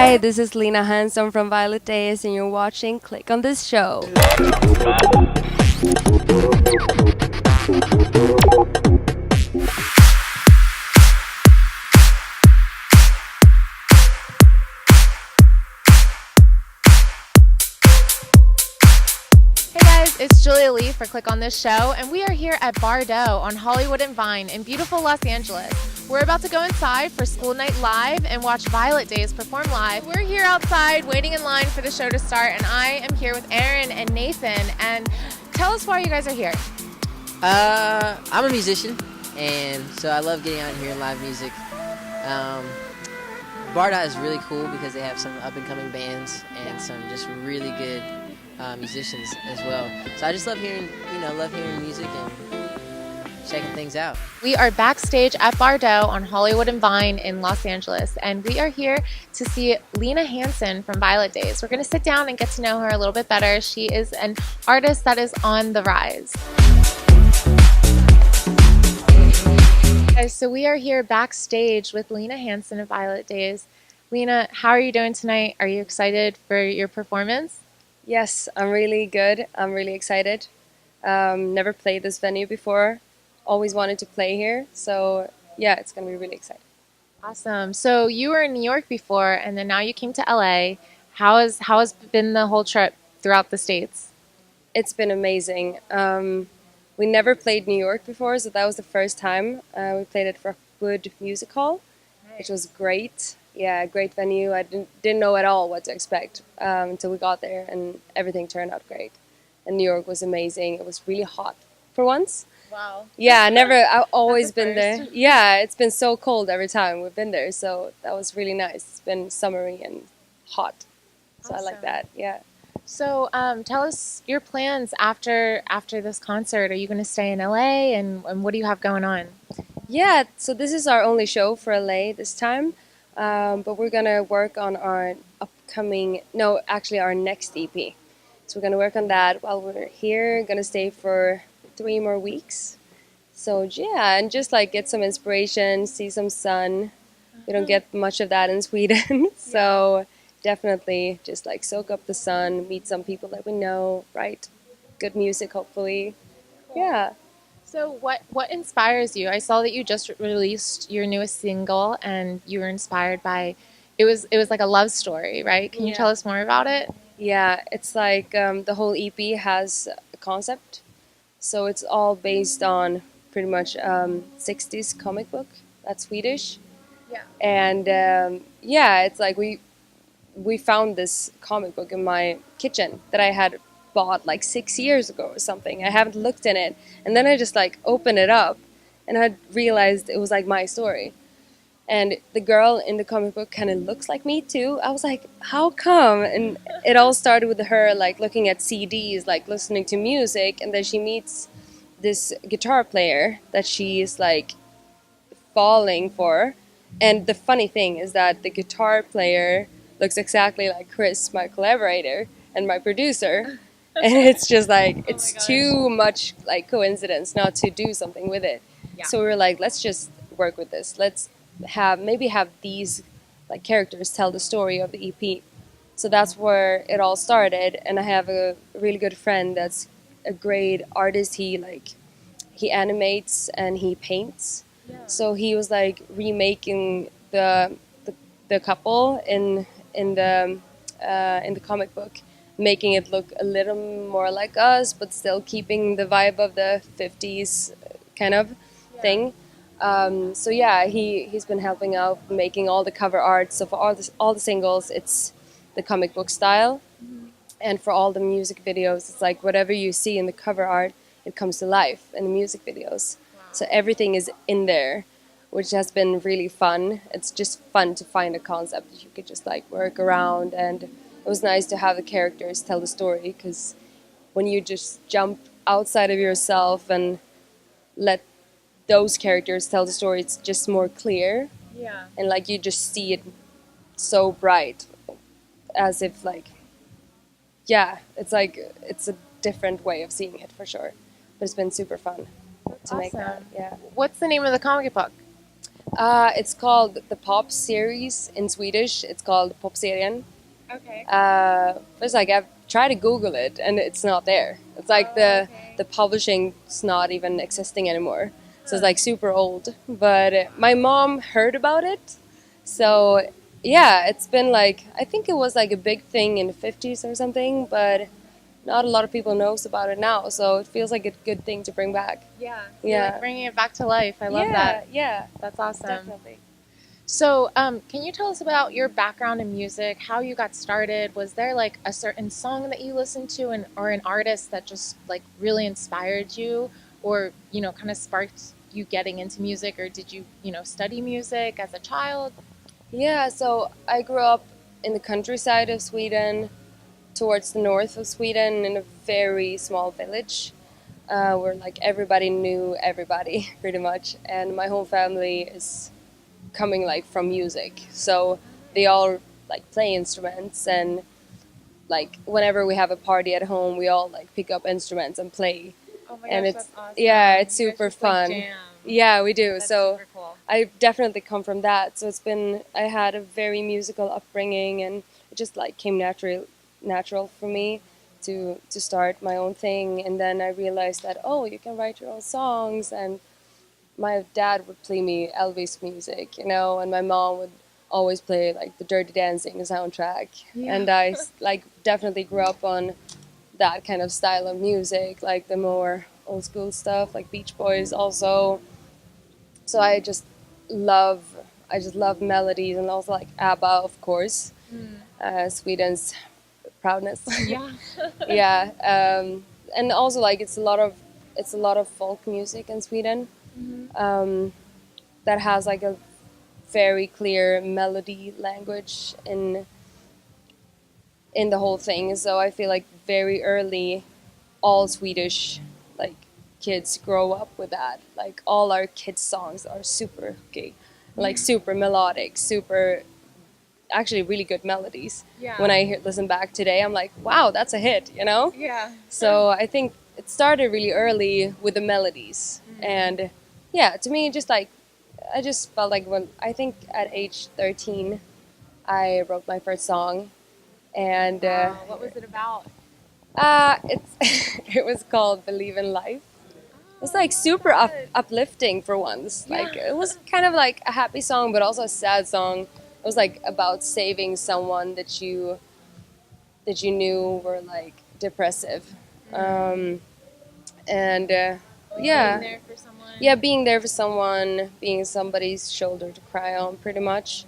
Hi, this is Lina Hansson from Violet Days, and you're watching Click on This Show. Hey guys, it's Julia Lee for Click on This Show, and we are here at Bardo on Hollywood and Vine in beautiful Los Angeles. We're about to go inside for School Night Live and watch Violet Days perform live. We're here outside waiting in line for the show to start, and I am here with Aaron and Nathan. And tell us why you guys are here. I'm a musician, and so I love getting out here and live music. Bardo is really cool because they have some up-and-coming bands and some just really good musicians as well. So I just love hearing music and checking things out. We are backstage at Bardo on Hollywood and Vine in Los Angeles, and we are here to see Lina Hansson from Violet Days. We're going to sit down and get to know her a little bit better. She is an artist that is on the rise. Okay, so we are here backstage with Lina Hansson of Violet Days. Lina, how are you doing tonight? Are you excited for your performance? Yes, I'm really good. I'm really excited. Never played this venue before. Always wanted to play here. So, yeah, it's going to be really exciting. Awesome. So you were in New York before, and then now you came to LA. How has been the whole trip throughout the States? It's been amazing. We never played New York before, so that was the first time. We played it for Wood Music Hall, which was great. Yeah, great venue. I didn't know at all what to expect until we got there, and everything turned out great. And New York was amazing. It was really hot for once. Wow. Yeah, I've always been first. there. Yeah, it's been so cold every time we've been there, so that was really nice. It's been summery and hot, so I like Awesome. that. Yeah. So tell us your plans after this concert. Are you going to stay in LA, and what do you have going on? Yeah, so this is our only show for LA this time, but we're gonna work on our our next EP. So we're gonna work on that while we're here. Gonna stay for 3 more weeks. So yeah, and just like get some inspiration, see some sun. We don't get much of that in Sweden, so definitely just like soak up the sun, meet some people that we know, write good music, hopefully. Yeah. So what inspires you? I saw that you just released your newest single, and you were inspired by it was like a love story, right? Can you Yeah. tell us more about it? Yeah, it's like the whole EP has a concept. So it's all based on pretty much 60s comic book. That's Swedish. Yeah. And yeah, it's like we found this comic book in my kitchen that I had bought like 6 years ago or something. I haven't looked in it. And then I just like opened it up and I realized it was like my story. And the girl in the comic book kind of looks like me too. I was like, how come? And it all started with her like looking at CDs, like listening to music, and then she meets this guitar player that she is like falling for. And the funny thing is that the guitar player looks exactly like Chris, my collaborator and my producer. And it's just like it's too much like coincidence not to do something with it. Yeah. So we were like, let's just work with this. Let's have these like characters tell the story of the EP. So that's where it all started. And I have a really good friend that's a great artist. He animates and he paints. Yeah. So he was like remaking the couple in the comic book, making it look a little more like us, but still keeping the vibe of the 50s kind of thing. So yeah, he's been helping out making all the cover art. So for all the singles, it's the comic book style, and for all the music videos, it's like whatever you see in the cover art, it comes to life in the music videos. So everything is in there, which has been really fun. It's just fun to find a concept that you could just like work around, and it was nice to have the characters tell the story, because when you just jump outside of yourself and let those characters tell the story, it's just more clear, Yeah. and like you just see it so bright, as if like, yeah, it's like it's a different way of seeing it for sure. But it's been super fun to make that. Awesome. Yeah. What's the name of the comic book? It's called the Pop series in Swedish. It's called Popserien. Okay. It's like I've tried to Google it and it's not there. It's like the publishing's not even existing anymore. So it's like super old. But my mom heard about it. So yeah, it's been like I think it was like a big thing in the 50s or something, but not a lot of people knows about it now. So it feels like a good thing to bring back. Yeah. Yeah. Like bringing it back to life. I love that. Yeah, That's awesome. definitely. So, can you tell us about your background in music, how you got started? Was there like a certain song that you listened to or an artist that just like really inspired you or, kind of sparked you getting into music, or did you, study music as a child? Yeah, so I grew up in the countryside of Sweden, towards the north of Sweden, in a very small village, where like everybody knew everybody pretty much, and my whole family is coming like from music, so they all like play instruments, and like whenever we have a party at home, we all like pick up instruments and play, Oh my and gosh, it's that's awesome. yeah, it's You guys super just, like, fun. jam. Yeah, we do. That's So super cool. I definitely come from that. So I had a very musical upbringing, and it just like came natural for me to start my own thing. And then I realized that oh, you can write your own songs. And my dad would play me Elvis music, and my mom would always play like the Dirty Dancing soundtrack. Yeah. And I like definitely grew up on that kind of style of music, like the more old school stuff, like Beach Boys also. So love I just love melodies, and also like ABBA, of course, Sweden's proudness. Yeah. Yeah, and also like it's a lot of folk music in Sweden, that has like a very clear melody language in the whole thing. So I feel like very early, all Swedish like kids grow up with that. Like all our kids' songs are super hooky, like super melodic, super actually really good melodies. Yeah. When I listen back today, I'm like, wow, that's a hit. Yeah. So I think it started really early with the melodies, and yeah, to me, just like I just felt like when I think at age 13, I wrote my first song, and Wow. What was it about? it's it was called "Believe in Life." It was like super uplifting for once. Yeah. Like it was kind of like a happy song, but also a sad song. It was like about saving someone that you knew were like depressive, and yeah, Being there for someone. yeah, being there for someone, being somebody's shoulder to cry on, pretty much.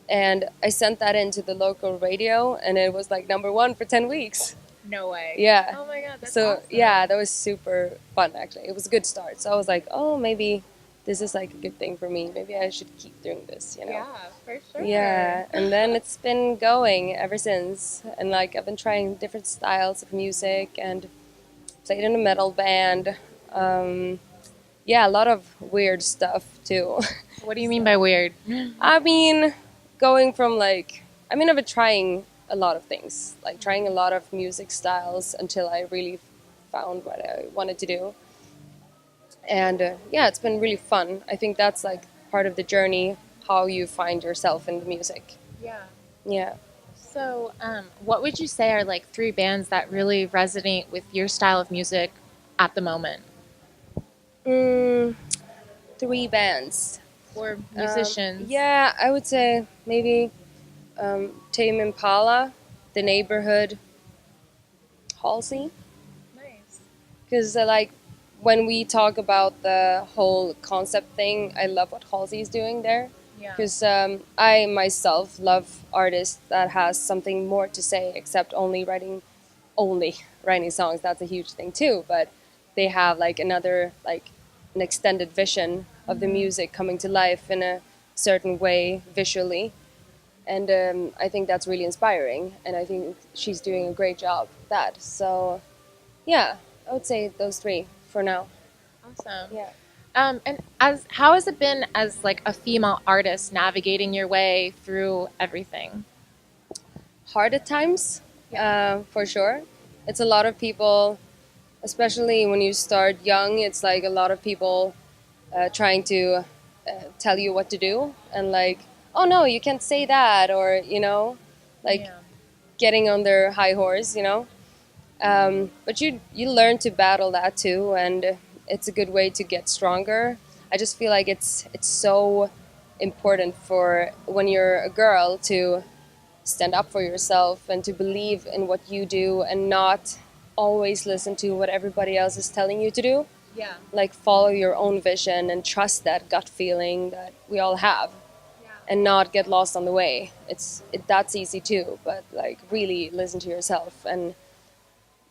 And I sent that into the local radio, and it was like #1 for 10 weeks. No way. Yeah. Oh my god, that's So awesome. yeah, that was super fun actually. It was a good start. So I was like, oh, maybe this is like a good thing for me. Maybe I should keep doing this. Yeah, for sure. Yeah, and then it's been going ever since. And like I've been trying different styles of music and played in a metal band. Yeah, a lot of weird stuff too. What do you mean by weird? I mean, going from like, I've been trying a lot of things, like trying a lot of music styles until I really found what I wanted to do. And yeah, it's been really fun. I think that's like part of the journey, how you find yourself in the music. Yeah. Yeah. So, what would you say are like 3 bands that really resonate with your style of music at the moment? 3 bands. Or musicians? Yeah, I would say maybe Tame Impala, The Neighborhood, Halsey. Nice. Because like when we talk about the whole concept thing, I love what Halsey is doing there. Yeah. Because I myself love artists that has something more to say except only writing songs. That's a huge thing too. But they have like an extended vision of the music coming to life in a certain way visually, and I think that's really inspiring. And I think she's doing a great job with that. So, yeah, I would say those 3 for now. Awesome. Yeah. And how has it been as like a female artist navigating your way through everything? Hard at times, for sure. It's a lot of people, especially when you start young. It's like a lot of people trying to tell you what to do, and like, oh no, you can't say that, or like getting on their high horse, but you learn to battle that too, and it's a good way to get stronger. I just feel like it's so important for when you're a girl to stand up for yourself and to believe in what you do and not always listen to what everybody else is telling you to do. Yeah. Like follow your own vision and trust that gut feeling that we all have, and not get lost on the way. That's easy too, but like really listen to yourself and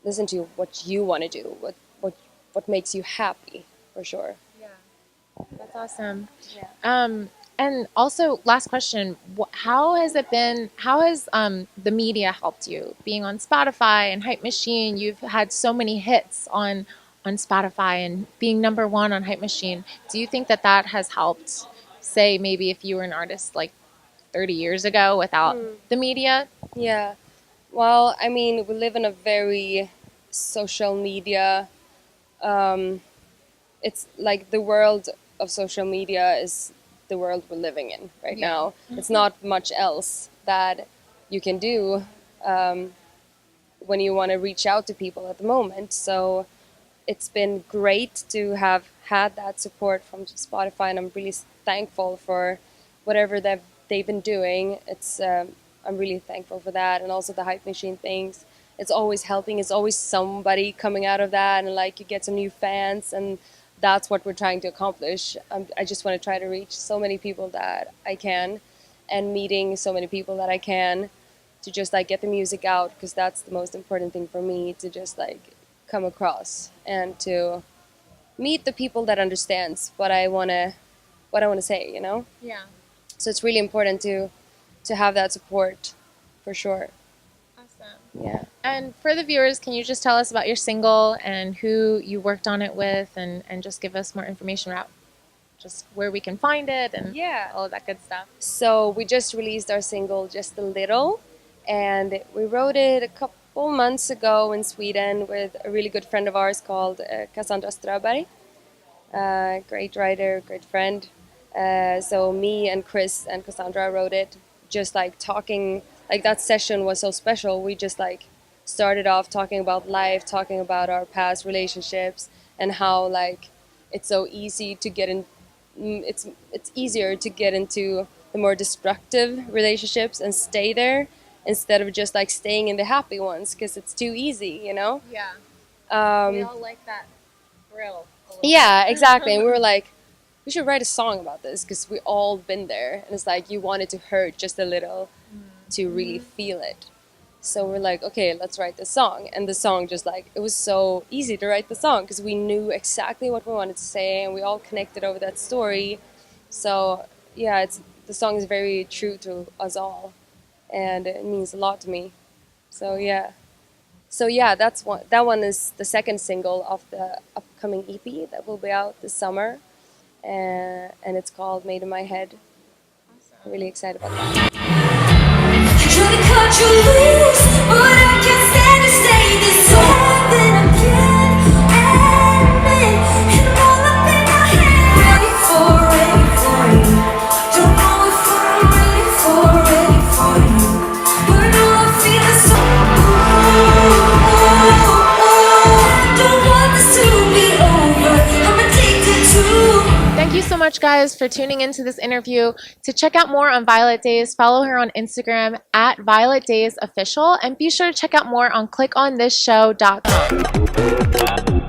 listen to what you want to do, what makes you happy, for sure. Yeah. That's awesome. Yeah. And also, last question: how has it been? How has the media helped you? Being on Spotify and Hype Machine, you've had so many hits on Spotify and being #1 on Hype Machine. Do you think that that has helped? Say maybe if you were an artist like 30 years ago without the media. Yeah. Well, I mean, we live in a very social media. It's like the world of social media is the world we're living in right now. It's not much else that you can do when you want to reach out to people at the moment. So it's been great to have had that support from Spotify, and I'm really thankful for whatever they've been doing. I'm really thankful for that, and also the Hype Machine things. It's always helping. It's always somebody coming out of that, and like you get some new fans, and that's what we're trying to accomplish. I just want to try to reach so many people that I can, and meeting so many people that I can, to just like get the music out, because that's the most important thing for me, to just like come across and to meet the people that understands what I want to say, Yeah. So it's really important to have that support, for sure. Awesome. Yeah. And for the viewers, can you just tell us about your single and who you worked on it with, and just give us more information about just where we can find it and all of that good stuff? So we just released our single, Just a Little, and we wrote it a couple months ago in Sweden with a really good friend of ours called Cassandra Ströberg. Great writer, great friend. So me and Chris and Cassandra wrote it, just like talking, like that session was so special. We just like started off talking about life, talking about our past relationships, and how like it's so easy to get in, it's easier to get into the more destructive relationships and stay there instead of just like staying in the happy ones, because it's too easy, Yeah. Um, We all like that thrill. Yeah, exactly. And we were like, we should write a song about this, because we all been there, and it's like you want it to hurt just a little to really feel it. So we're like, okay, let's write this song. And the song just like, it was so easy to write the song because we knew exactly what we wanted to say, and we all connected over that story. So yeah, the song is very true to us all, and it means a lot to me. So yeah. So yeah, that one is the second single of the upcoming EP that will be out this summer, and it's called Made in My Head. I'm really excited about that. Try to cut you loose, but I can't stand to stay this something again. And all up in my head. Ready for you. Don't know if I'm ready for you. But I know I feel it so. Don't want this to be over. I'm addicted to. Thank you so much, guys, for tuning into this interview. To check out more on Violet Days, follow her on Instagram at Violet Days Official, and be sure to check out more on clickonthisshow.com.